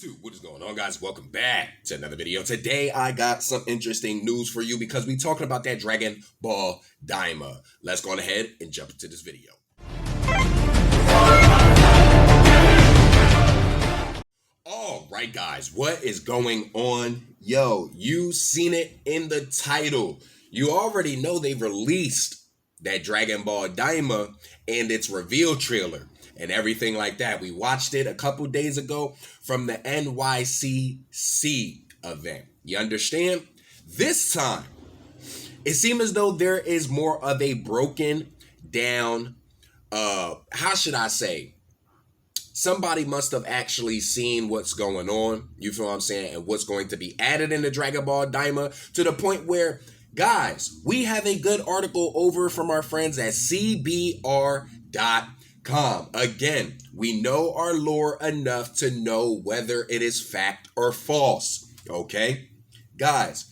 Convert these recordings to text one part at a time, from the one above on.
YouTube, what is going on, guys? Welcome back to another video. Today I got some interesting news for you because we're talking about that Dragon Ball Daima. Let's go on ahead and jump into this video. All right, guys, what is going on? Yo, you seen it in the title. You already know they released that Dragon Ball Daima and its reveal trailer and everything like that. We watched it a couple days ago from the NYCC event. You understand? This time, it seems as though there is more of a broken down, how should I say? Somebody must have actually seen what's going on, you feel what I'm saying, and what's going to be added in the Dragon Ball Daima to the point where, guys, we have a good article over from our friends at CBR Article. Again, we know our lore enough to know whether it is fact or false, okay? Guys,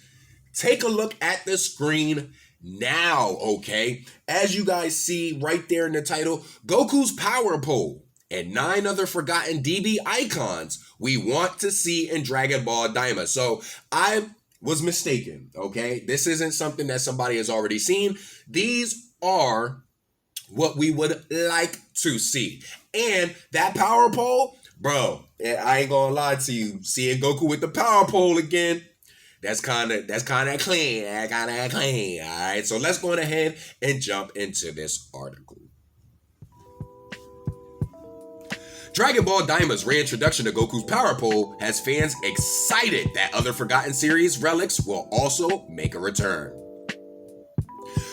take a look at the screen now, okay? As you guys see right there in the title, Goku's power pole and 9 other forgotten DB icons we want to see in Dragon Ball Daima. So I was mistaken, okay? This isn't something that somebody has already seen. These are what we would like to see. And that power pole, bro, I ain't gonna lie to you, seeing Goku with the power pole again, that's kind of clean. All right, so let's go ahead and jump into this article. Dragon Ball Daima's reintroduction to Goku's power pole has fans excited that other Forgotten series relics will also make a return.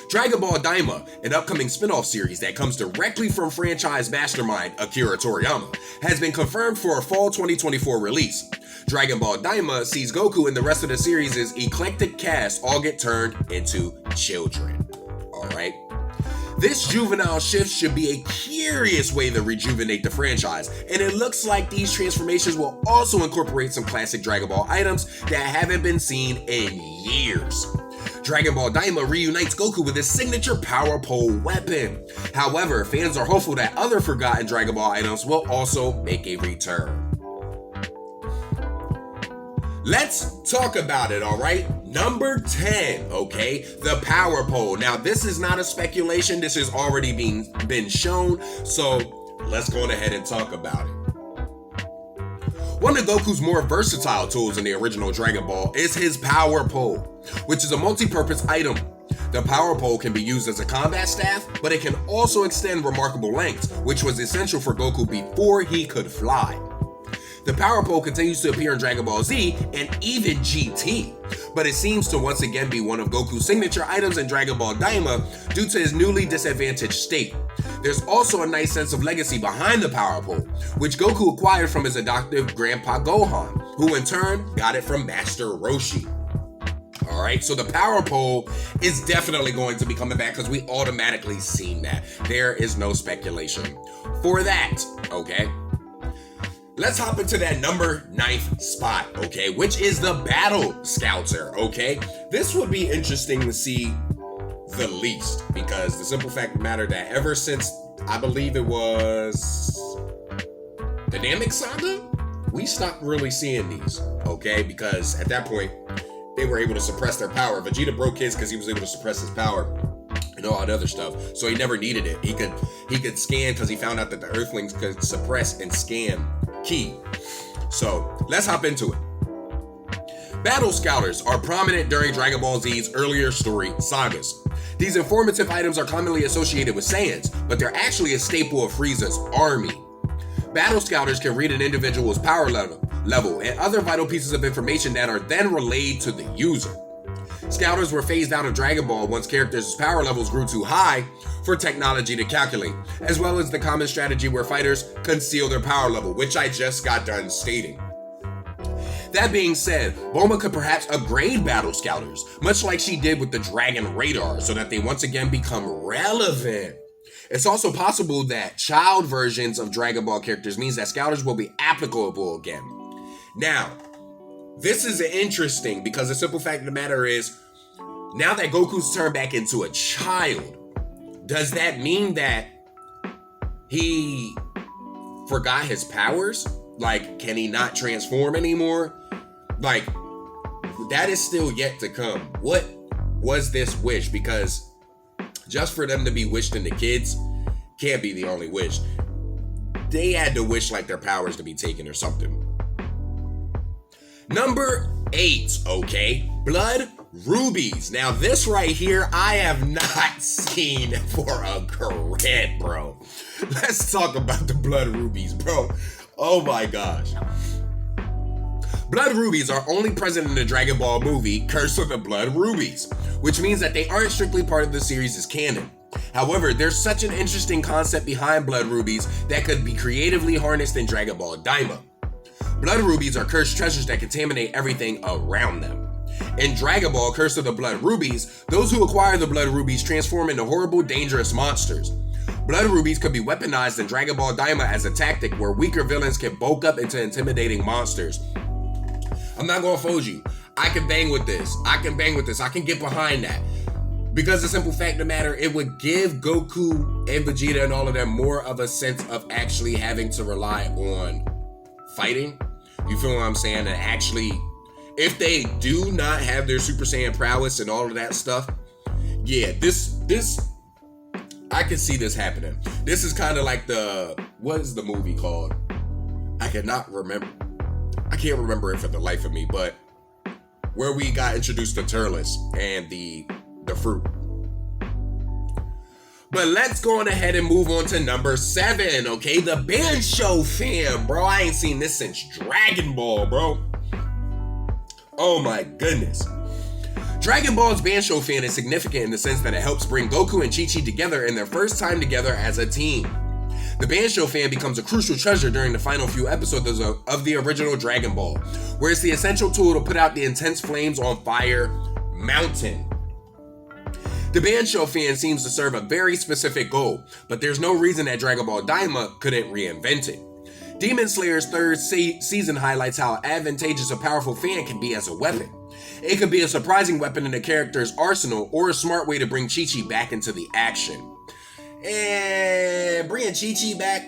Dragon Ball Daima, an upcoming spin-off series that comes directly from franchise mastermind Akira Toriyama, has been confirmed for a fall 2024 release. Dragon Ball Daima sees Goku and the rest of the series' eclectic cast all get turned into children. Alright? This juvenile shift should be a curious way to rejuvenate the franchise, and it looks like these transformations will also incorporate some classic Dragon Ball items that haven't been seen in years. Dragon Ball Daima reunites Goku with his signature power pole weapon. However, fans are hopeful that other forgotten Dragon Ball items will also make a return. Let's talk about it, all right? Number 10, okay? The power pole. Now, this is not a speculation. This has already been shown. So let's go ahead and talk about it. One of Goku's more versatile tools in the original Dragon Ball is his power pole, which is a multi-purpose item. The power pole can be used as a combat staff, but it can also extend remarkable lengths, which was essential for Goku before he could fly. The power pole continues to appear in Dragon Ball Z and even GT, but it seems to once again be one of Goku's signature items in Dragon Ball Daima due to his newly disadvantaged state. There's also a nice sense of legacy behind the power pole, which Goku acquired from his adoptive grandpa Gohan, who in turn got it from Master Roshi. Alright, so the power pole is definitely going to be coming back because we automatically seen that. There is no speculation for that, okay? Let's hop into that number 9th spot, okay, which is the Battle Scouter, okay? This would be interesting to see the least because the simple fact of the matter that ever since, I believe it was the Namek Saga, we stopped really seeing these, okay? Because at that point, they were able to suppress their power. Vegeta broke his because he was able to suppress his power and all that other stuff, so he never needed it. He could scan because he found out that the Earthlings could suppress and scan Ki. So let's hop into it. Battle Scouters are prominent during Dragon Ball Z's earlier story sagas. These informative items are commonly associated with Saiyans, but they're actually a staple of Frieza's army. Battle Scouters can read an individual's power level and other vital pieces of information that are then relayed to the user. Scouters were phased out of Dragon Ball once characters' power levels grew too high for technology to calculate, as well as the common strategy where fighters conceal their power level, which I just got done stating. That being said, Bulma could perhaps upgrade Battle Scouters, much like she did with the Dragon Radar, so that they once again become relevant. It's also possible that child versions of Dragon Ball characters means that Scouters will be applicable again. Now, this is interesting because the simple fact of the matter is, now that Goku's turned back into a child, does that mean that he forgot his powers? Like, can he not transform anymore? Like, that is still yet to come. What was this wish? Because just for them to be wished into kids can't be the only wish. They had to wish like their powers to be taken or something. Number 8, okay? Blood rubies. Now this right here, I have not seen for a grant, bro. Let's talk about the blood rubies, bro. Oh my gosh. Blood rubies are only present in the Dragon Ball movie, Curse of the Blood Rubies, which means that they aren't strictly part of the series' canon. However, there's such an interesting concept behind blood rubies that could be creatively harnessed in Dragon Ball Daima. Blood rubies are cursed treasures that contaminate everything around them. In Dragon Ball Curse of the Blood Rubies, those who acquire the blood rubies transform into horrible, dangerous monsters. Blood rubies could be weaponized in Dragon Ball Daima as a tactic where weaker villains can bulk up into intimidating monsters. I'm not gonna fold you. I can bang with this. I can get behind that. Because the simple fact of the matter, it would give Goku and Vegeta and all of them more of a sense of actually having to rely on fighting. You feel what I'm saying? And actually, if they do not have their Super Saiyan prowess and all of that stuff, yeah, this I can see this happening. This is kind of like what is the movie called? I can't remember it for the life of me, but where we got introduced to Turles and the fruit. But let's go on ahead and move on to number 7, okay? The Bansho fan, bro. I ain't seen this since Dragon Ball, bro. Oh my goodness. Dragon Ball's Bansho fan is significant in the sense that it helps bring Goku and Chi-Chi together in their first time together as a team. The Bansho fan becomes a crucial treasure during the final few episodes of the original Dragon Ball, where it's the essential tool to put out the intense flames on Fire Mountain. The Bansho fan seems to serve a very specific goal, but there's no reason that Dragon Ball Daima couldn't reinvent it. Demon Slayer's 3rd season highlights how advantageous a powerful fan can be as a weapon. It could be a surprising weapon in a character's arsenal or a smart way to bring Chi-Chi back into the action. And bringing Chi-Chi back.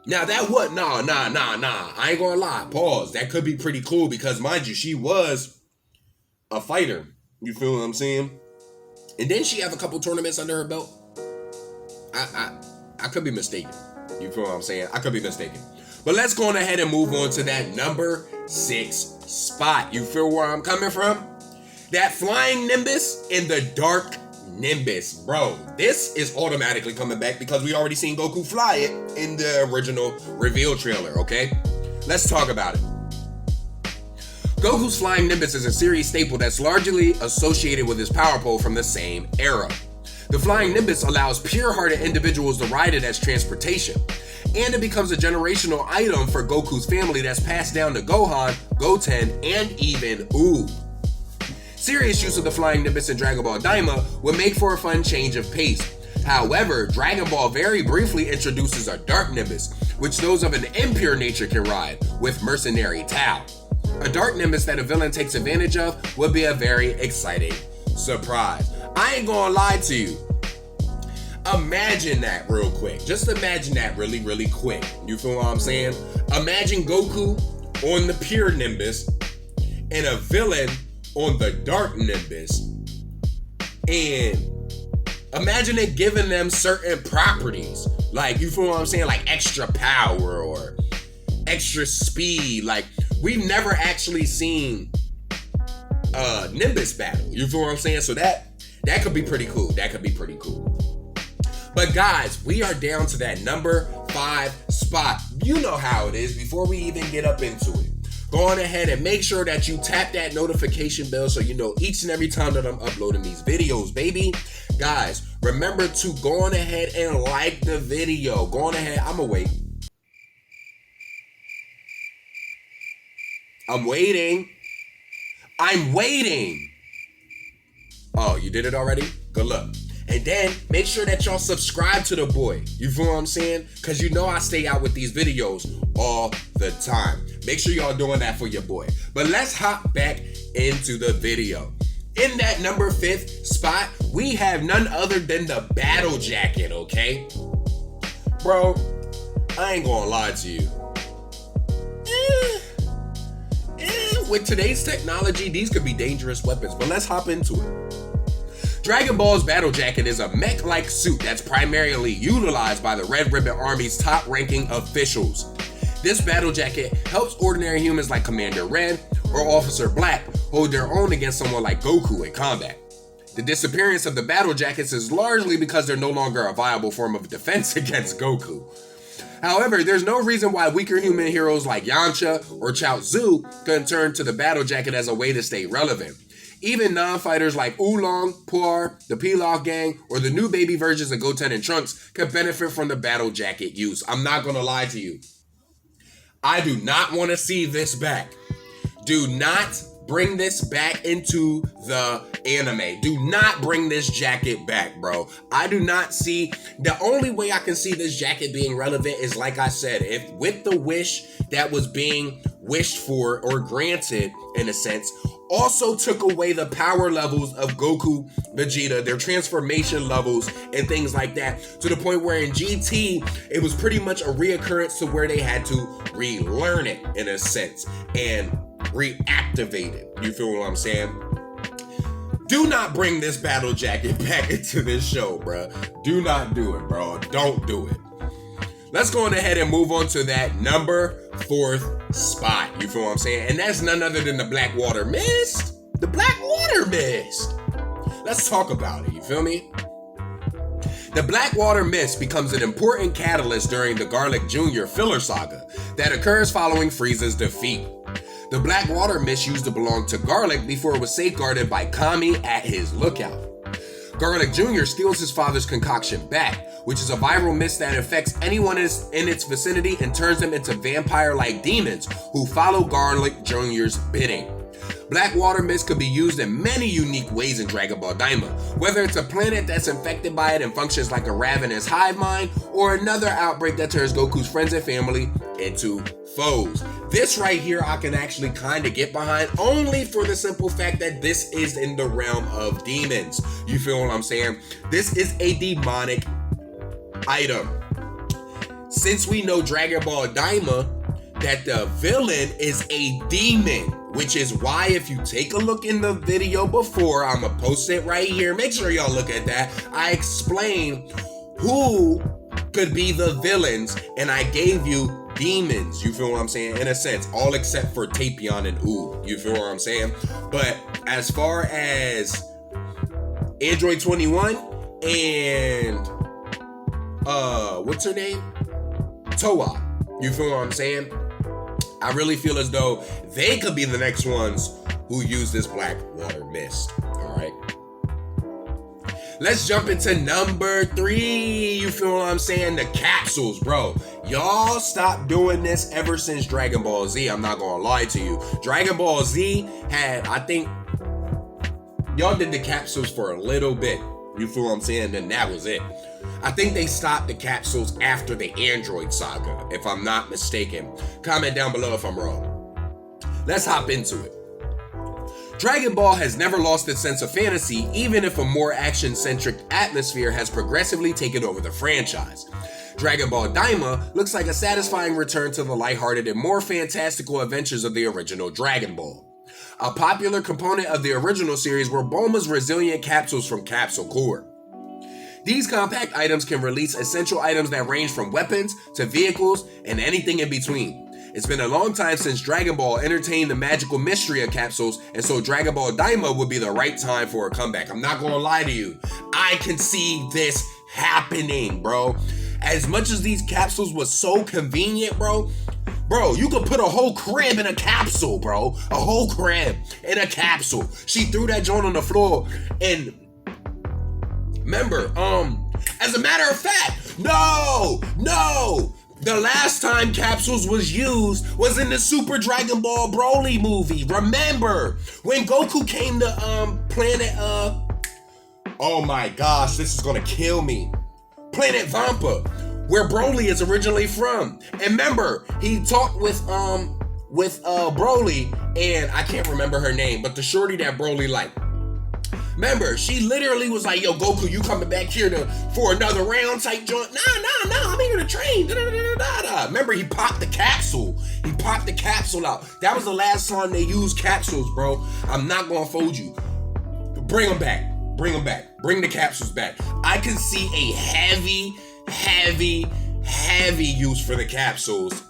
Now that would, nah. I ain't gonna lie. Pause. That could be pretty cool because, mind you, she was a fighter. You feel what I'm saying? And didn't she have a couple tournaments under her belt? I could be mistaken. You feel what I'm saying? I could be mistaken. But let's go on ahead and move on to that number 6 spot. You feel where I'm coming from? That flying Nimbus and the dark Nimbus. Bro, this is automatically coming back because we already seen Goku fly it in the original reveal trailer, okay? Let's talk about it. Goku's flying Nimbus is a series staple that's largely associated with his power pole from the same era. The flying Nimbus allows pure-hearted individuals to ride it as transportation, and it becomes a generational item for Goku's family that's passed down to Gohan, Goten, and even Oob. Serious use of the flying Nimbus in Dragon Ball Daima would make for a fun change of pace. However, Dragon Ball very briefly introduces a dark Nimbus, which those of an impure nature can ride, with Mercenary Tao. A dark Nimbus that a villain takes advantage of would be a very exciting surprise. I ain't gonna lie to you. Imagine that real quick. Just imagine that really, really quick. You feel what I'm saying? Imagine Goku on the pure Nimbus and a villain on the dark Nimbus. And imagine it giving them certain properties. Like, you feel what I'm saying? Like extra power or extra speed. Like, we've never actually seen a Nimbus battle. You feel what I'm saying? So that could be pretty cool. That could be pretty cool. But guys, we are down to that number 5 spot. You know how it is. Before we even get up into it, go on ahead and make sure that you tap that notification bell so you know each and every time that I'm uploading these videos, baby. Guys, remember to go on ahead and like the video. Go on ahead. I'ma wait. I'm waiting. Oh, you did it already? Good luck. And then make sure that y'all subscribe to the boy. You feel what I'm saying? Because you know I stay out with these videos all the time. Make sure y'all doing that for your boy. But let's hop back into the video. In that number 5th spot, we have none other than the Battle Jacket, okay? Bro, I ain't gonna lie to you. with today's technology, these could be dangerous weapons, but let's hop into it. Dragon Ball's battle jacket is a mech-like suit that's primarily utilized by the Red Ribbon Army's top-ranking officials. This battle jacket helps ordinary humans like Commander Red or Officer Black hold their own against someone like Goku in combat. The disappearance of the battle jackets is largely because they're no longer a viable form of defense against Goku. However, there's no reason why weaker human heroes like Yamcha or Chaozu couldn't turn to the battle jacket as a way to stay relevant. Even non-fighters like Oolong, Puar, the Pilaf Gang, or the new baby versions of Goten and Trunks could benefit from the battle jacket use. I'm not gonna lie to you. I do not want to see this back. Do not bring this back into the anime. Do not bring this jacket back, bro. I do not see, the only way I can see this jacket being relevant is, like I said, if with the wish that was being wished for or granted, in a sense, also took away the power levels of Goku, Vegeta, their transformation levels and things like that, to the point where in GT, it was pretty much a reoccurrence to where they had to relearn it, in a sense, and reactivate it. You feel what I'm saying? Do not bring this battle jacket back into this show, bro. Do not do it, bro. Don't do it. Let's go on ahead and move on to that number 4th spot. You feel what I'm saying? And that's none other than the Blackwater Mist. The Blackwater Mist. Let's talk about it. You feel me? The Blackwater Mist becomes an important catalyst during the Garlic Jr. filler saga that occurs following Frieza's defeat. The Blackwater Mist used to belong to Garlic before it was safeguarded by Kami at his lookout. Garlic Jr. steals his father's concoction back, which is a viral mist that affects anyone in its vicinity and turns them into vampire-like demons who follow Garlic Jr.'s bidding. Blackwater Mist could be used in many unique ways in Dragon Ball Daima, whether it's a planet that's infected by it and functions like a ravenous hive mind, or another outbreak that turns Goku's friends and family into foes. This right here I can actually kind of get behind, only for the simple fact that this is in the realm of demons. You feel what I'm saying? This is a demonic item. Since we know Dragon Ball Daima, that the villain is a demon, which is why if you take a look in the video before, I'm gonna post it right here, make sure y'all look at that, I explain who could be the villains and I gave you demons, you feel what I'm saying, in a sense, all except for Tapion and Ooh, you feel what I'm saying. But as far as Android 21 and what's her name, Toa, you feel what I'm saying, I really feel as though they could be the next ones who use this Blackwater Mist. All right. Let's jump into number 3. You feel what I'm saying? The capsules, bro. Y'all stopped doing this ever since Dragon Ball Z. I'm not gonna lie to you. Dragon Ball Z had, I think, y'all did the capsules for a little bit. You feel what I'm saying? Then that was it. I think they stopped the capsules after the Android saga, if I'm not mistaken. Comment down below if I'm wrong. Let's hop into it. Dragon Ball has never lost its sense of fantasy, even if a more action-centric atmosphere has progressively taken over the franchise. Dragon Ball Daima looks like a satisfying return to the lighthearted and more fantastical adventures of the original Dragon Ball. A popular component of the original series were Bulma's resilient capsules from Capsule Corps. These compact items can release essential items that range from weapons to vehicles and anything in between. It's been a long time since Dragon Ball entertained the magical mystery of capsules, and so Dragon Ball Daima would be the right time for a comeback. I'm not gonna lie to you. I can see this happening, bro. As much as these capsules was so convenient, bro, you could put a whole crib in a capsule, bro. A whole crib in a capsule. She threw that joint on the floor and remember, as a matter of fact, no, the last time capsules was used was in the Super Dragon Ball Broly movie. Remember when Goku came to planet oh my gosh, this is gonna kill me, Planet Vampa, where Broly is originally from. And remember, he talked with Broly, and I can't remember her name, but the shorty that Broly liked. Remember, she literally was like, yo, Goku, you coming back here for another round type joint? Nah, I'm here to train. Remember, he popped the capsule. He popped the capsule out. That was the last time they used capsules, bro. I'm not gonna fold you. Bring them back. Bring them back. Bring the capsules back. I can see a heavy use for the capsules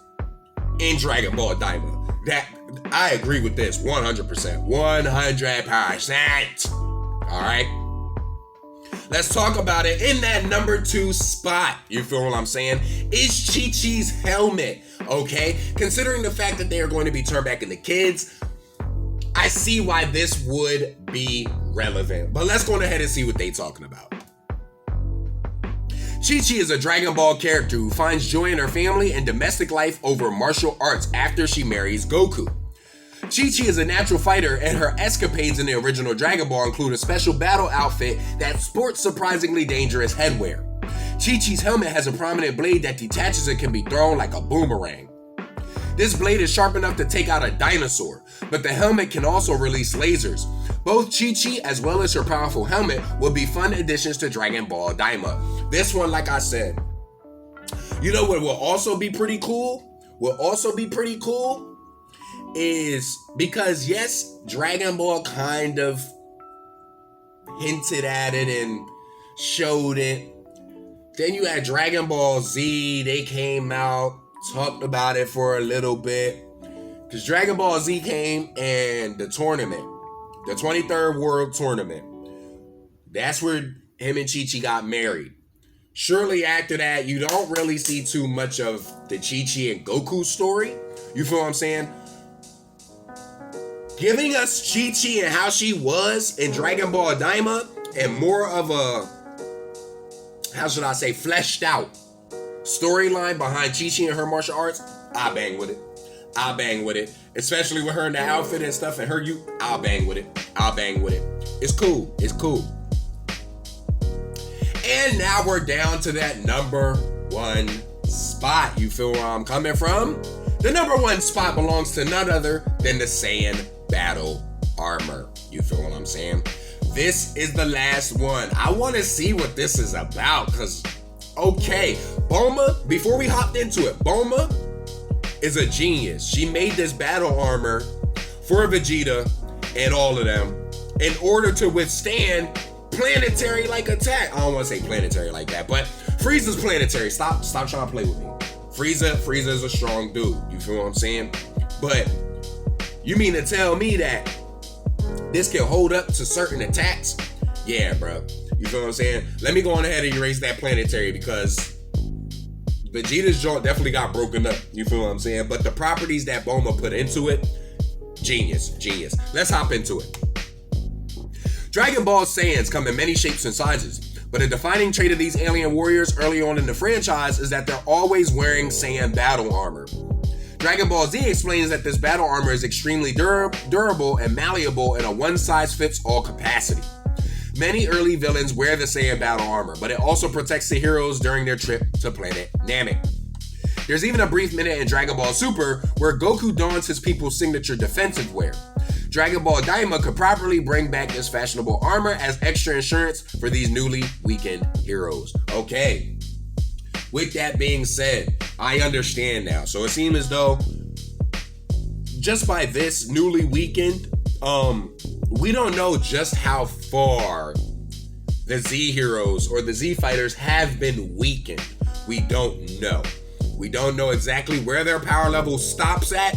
in Dragon Ball Daima. That I agree with this 100%. 100%. All right. Let's talk about it. In that number 2 spot, you feel what I'm saying, is Chi-Chi's helmet, okay? Considering the fact that they are going to be turned back into kids, I see why this would be relevant. But let's go ahead and see what they're talking about. Chi-Chi is a Dragon Ball character who finds joy in her family and domestic life over martial arts after she marries Goku. Chi-Chi is a natural fighter, and her escapades in the original Dragon Ball include a special battle outfit that sports surprisingly dangerous headwear. Chi-Chi's helmet has a prominent blade that detaches and can be thrown like a boomerang. This blade is sharp enough to take out a dinosaur, but the helmet can also release lasers. Both Chi-Chi as well as her powerful helmet will be fun additions to Dragon Ball Daima. This one, like I said, you know what will also be pretty cool? Is because yes, Dragon Ball kind of hinted at it and showed it. Then you had Dragon Ball Z, they came out, talked about it for a little bit. Because Dragon Ball Z came and the tournament, the 23rd World Tournament, that's where him and Chi-Chi got married. Shortly after that, you don't really see too much of the Chi-Chi and Goku story. You feel what I'm saying? Giving us Chi-Chi and how she was in Dragon Ball Daima and more of a, how should I say, fleshed out storyline behind Chi-Chi and her martial arts, I bang with it. Especially with her in the outfit and stuff and her I'll bang with it. It's cool. And now we're down to that number 1 spot. You feel where I'm coming from? The number 1 spot belongs to none other than the Saiyan battle armor. You feel what I'm saying? This is the last one. I want to see what this is about because, okay, Bulma, before we hopped into it, Bulma is a genius. She made this battle armor for Vegeta and all of them in order to withstand planetary-like attack. I don't want to say planetary like that, but Frieza's planetary. Stop trying to play with me. Frieza is a strong dude. You feel what I'm saying? But you mean to tell me that this can hold up to certain attacks? Yeah, bro. You feel what I'm saying? Let me go on ahead and erase that planetary because Vegeta's joint definitely got broken up. You feel what I'm saying? But the properties that Bulma put into it, genius. Let's hop into it. Dragon Ball Saiyans come in many shapes and sizes, but a defining trait of these alien warriors early on in the franchise is that they're always wearing Saiyan battle armor. Dragon Ball Z explains that this battle armor is extremely durable and malleable in a one-size-fits-all capacity. Many early villains wear the Saiyan battle armor, but it also protects the heroes during their trip to planet Namek. There's even a brief minute in Dragon Ball Super where Goku dons his people's signature defensive wear. Dragon Ball Daima could properly bring back this fashionable armor as extra insurance for these newly weakened heroes. Okay. With that being said, I understand now. So it seems as though just by this newly weakened, we don't know just how far the Z heroes or the Z fighters have been weakened. We don't know. We don't know exactly where their power level stops at.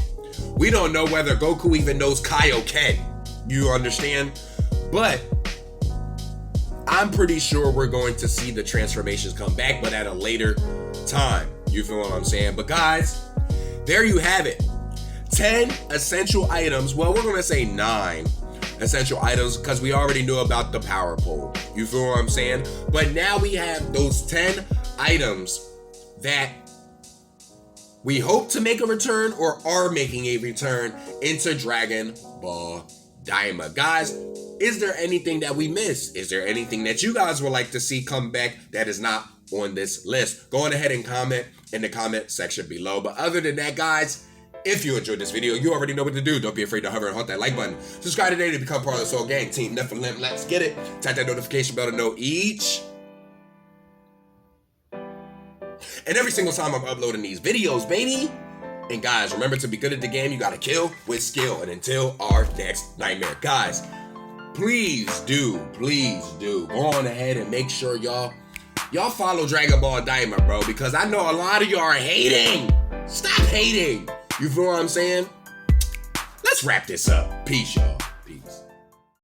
We don't know whether Goku even knows Kaioken. You understand? But I'm pretty sure we're going to see the transformations come back, but at a later time. You feel what I'm saying? But guys, there you have it. 10 essential items. Well, we're going to say 9 essential items because we already knew about the power pole. You feel what I'm saying? But now we have those 10 items that we hope to make a return or are making a return into Dragon Ball Daima. Guys, is there anything that we missed? Is there anything that you guys would like to see come back that is not on this list? Go on ahead and comment in the comment section below. But other than that, guys, if you enjoyed this video, you already know what to do. Don't be afraid to hover and hit that like button. Subscribe today to become part of the Soul Gang, Team Nephilim. Let's get it. Tap that notification bell to know each and every single time I'm uploading these videos, baby. And guys, remember, to be good at the game, you gotta kill with skill. And until our next nightmare, guys, please do go on ahead and make sure y'all follow Dragon Ball Daima, bro, because I know a lot of y'all are hating. Stop hating. You feel what I'm saying? Let's wrap this up. Peace, y'all.